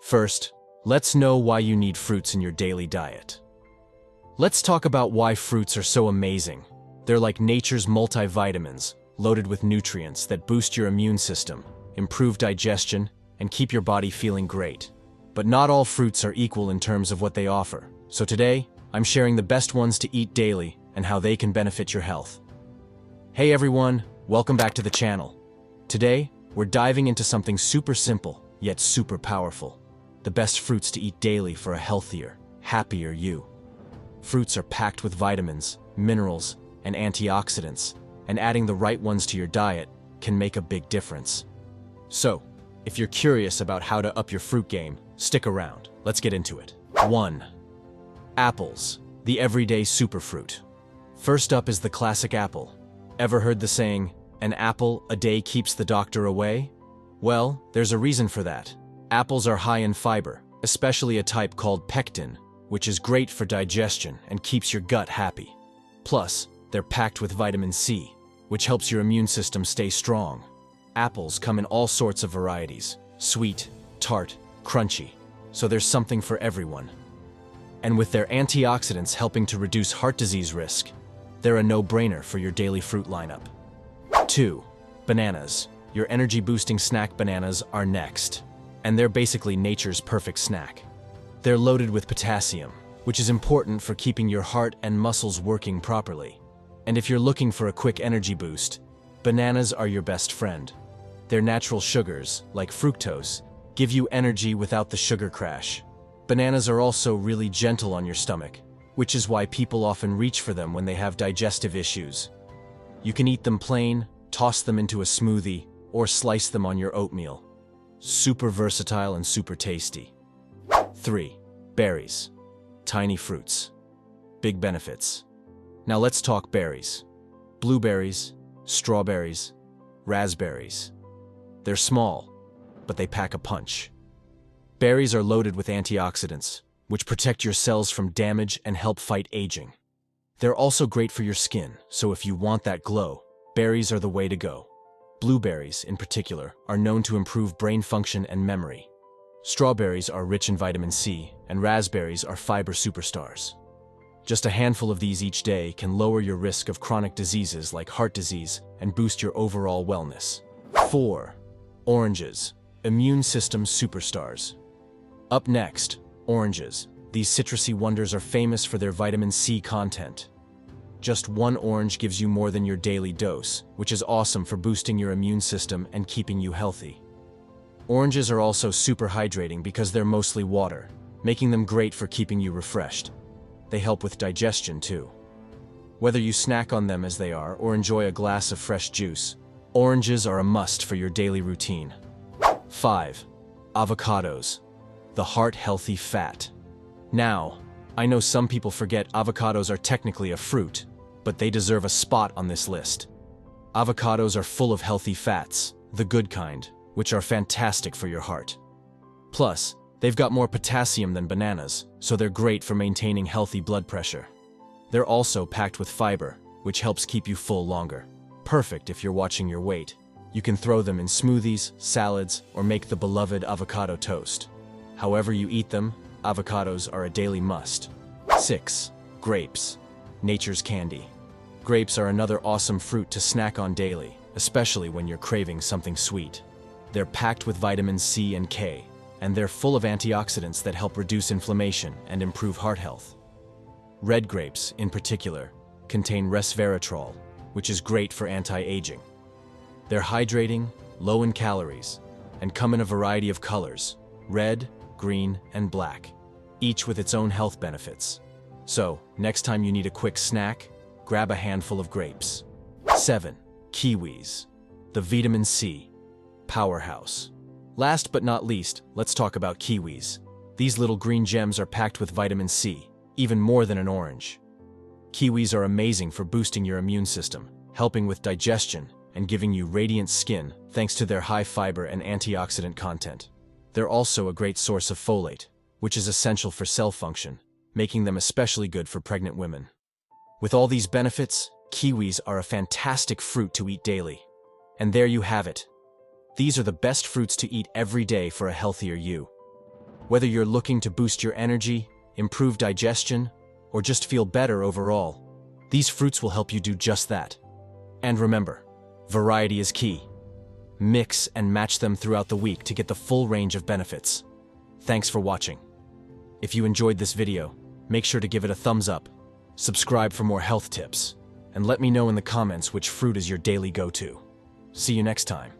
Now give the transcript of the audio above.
First, let's know why you need fruits in your daily diet. Let's talk about why fruits are so amazing. They're like nature's multivitamins, loaded with nutrients that boost your immune system, improve digestion, and keep your body feeling great. But not all fruits are equal in terms of what they offer. So today, I'm sharing the best ones to eat daily and how they can benefit your health. Hey everyone, welcome back to the channel. Today, we're diving into something super simple, yet super powerful. The best fruits to eat daily for a healthier, happier you. Fruits are packed with vitamins, minerals, and antioxidants, and adding the right ones to your diet can make a big difference. So, if you're curious about how to up your fruit game, stick around. Let's get into it. 1. Apples, the everyday superfruit. First up is the classic apple. Ever heard the saying, "An apple a day keeps the doctor away"? Well, there's a reason for that. Apples are high in fiber, especially a type called pectin, which is great for digestion and keeps your gut happy. Plus, they're packed with vitamin C, which helps your immune system stay strong. Apples come in all sorts of varieties, sweet, tart, crunchy, so there's something for everyone. And with their antioxidants helping to reduce heart disease risk, they're a no-brainer for your daily fruit lineup. 2. Bananas. Your energy-boosting snack bananas are next, and they're basically nature's perfect snack. They're loaded with potassium, which is important for keeping your heart and muscles working properly. And if you're looking for a quick energy boost, bananas are your best friend. Their natural sugars, like fructose, give you energy without the sugar crash. Bananas are also really gentle on your stomach, which is why people often reach for them when they have digestive issues. You can eat them plain, toss them into a smoothie, or slice them on your oatmeal. Super versatile and super tasty. 3. Berries. Tiny fruits. Big benefits. Now let's talk berries. Blueberries, strawberries, raspberries. They're small, but they pack a punch. Berries are loaded with antioxidants, which protect your cells from damage and help fight aging. They're also great for your skin, so if you want that glow, berries are the way to go. Blueberries, in particular, are known to improve brain function and memory. Strawberries are rich in vitamin C, and raspberries are fiber superstars. Just a handful of these each day can lower your risk of chronic diseases like heart disease and boost your overall wellness. 4. Oranges, immune system superstars. Up next, oranges. These citrusy wonders are famous for their vitamin C content. Just one orange gives you more than your daily dose, which is awesome for boosting your immune system and keeping you healthy. Oranges are also super hydrating because they're mostly water, making them great for keeping you refreshed. They help with digestion too. Whether you snack on them as they are or enjoy a glass of fresh juice, oranges are a must for your daily routine. 5. Avocados, the heart-healthy fat. Now, I know some people forget avocados are technically a fruit, but they deserve a spot on this list. Avocados are full of healthy fats, the good kind, which are fantastic for your heart. Plus, they've got more potassium than bananas, so they're great for maintaining healthy blood pressure. They're also packed with fiber, which helps keep you full longer. Perfect if you're watching your weight. You can throw them in smoothies, salads, or make the beloved avocado toast. However you eat them, avocados are a daily must. 6. Grapes, nature's candy. Grapes are another awesome fruit to snack on daily, especially when you're craving something sweet. They're packed with vitamins C and K, and they're full of antioxidants that help reduce inflammation and improve heart health. Red grapes, in particular, contain resveratrol, which is great for anti-aging. They're hydrating, low in calories, and come in a variety of colors: red, green, and black, each with its own health benefits. So, next time you need a quick snack, grab a handful of grapes. 7. Kiwis, the vitamin C powerhouse. Last but not least, let's talk about kiwis. These little green gems are packed with vitamin C, even more than an orange. Kiwis are amazing for boosting your immune system, helping with digestion, and giving you radiant skin thanks to their high fiber and antioxidant content. They're also a great source of folate, which is essential for cell function, making them especially good for pregnant women. With all these benefits, kiwis are a fantastic fruit to eat daily. And there you have it. These are the best fruits to eat every day for a healthier you. Whether you're looking to boost your energy, improve digestion, or just feel better overall, these fruits will help you do just that. And remember, variety is key. Mix and match them throughout the week to get the full range of benefits. Thanks for watching. If you enjoyed this video, make sure to give it a thumbs up, subscribe for more health tips, and let me know in the comments which fruit is your daily go-to. See you next time.